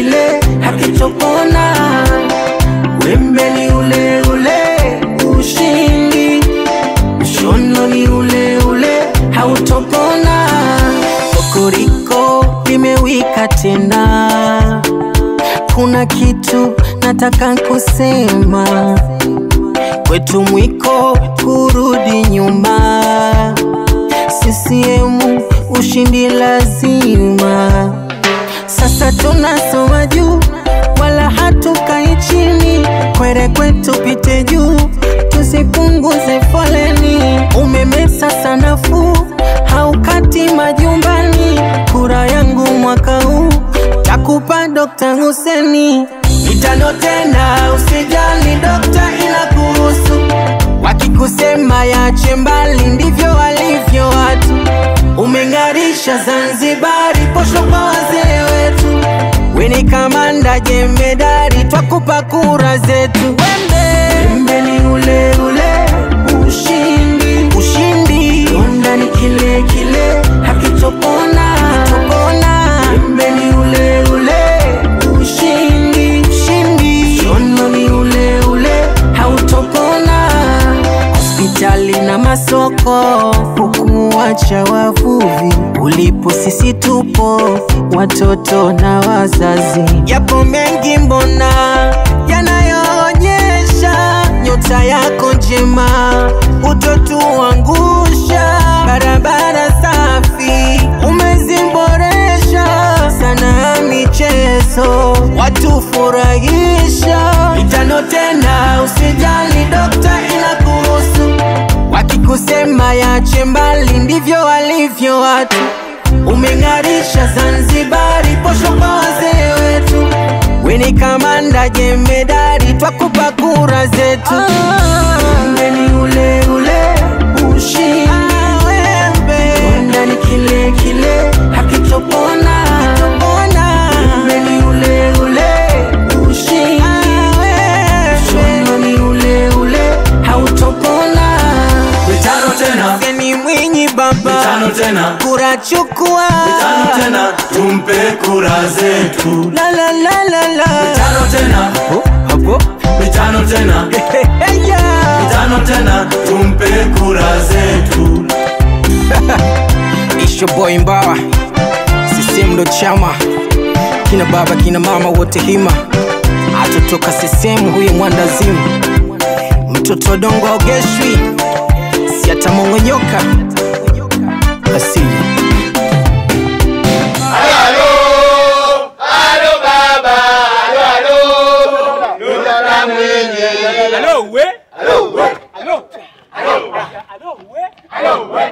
kile hakitopona. Wembe ni ule ule, ushindi mshono ni ule ule, hautopona. Kokoriko limewika tena, kuna kitu nataka kusema. Kwetu mwiko kurudi nyuma, CCM ushindi lazima. Sasa tunasoma juu, wala hatukai chini. Kwere kwetu pite juu, tusipunguze foleni. Umeme sasa nafuu, haukati majumbani. Kura yangu mwaka huu takupa Dr. Huseni. Mitano tena usijali Dokta, inakuhusu. Wakikusema yache mbali, ndivyo walivyo watu. Umengarisha Zanzibari, posho kwa wazee wetu. Weni kamanda jemedari, twakupa kura zetu. Wembe ni ule ule, ushindi ushindi. Onda ni kile kile hakitopona. Wembe ni ule ule, ushindi ushindi. Shono ni ule ule, hautopona. Hospitali na masoko hukuacha wavuvi. Ulipo sisi tupo, watoto na wazazi. Yapo mengi mbona yanayoonyesha nyota yako njema, utotuangusha. Barabara safi umezimboresha, sana michezo watu furahisha. Mitano tena usijali Dokta, inakuhusu. Wakikusema yache mbali, ndivyo walivyo watu. Umengarisha Zanzibari, posho kwa wazee wetu. Weni kamanda jemedari, twakupa kura zetu. Wembe ni ule ule, ushindi. Onda ni kile kile hakitopona. Wembe ni ule ule, ushindi. Shono ni ule ule, hautopona. Mitano tena Geni Mwinyi baba, mitano tena kura chukua. mitano tena tumpe kura zetu. La la la la la. Mitano tena mitano tena mitano tena tumpe kura zetu. It's your boy Mbawa, CCM ndo chama. Kina baba kina mama wote hima, atotoka CCM huyu mwandazimu. Mtoto dongo ogeshwi, si atamongonyoka. Asili Hello, we.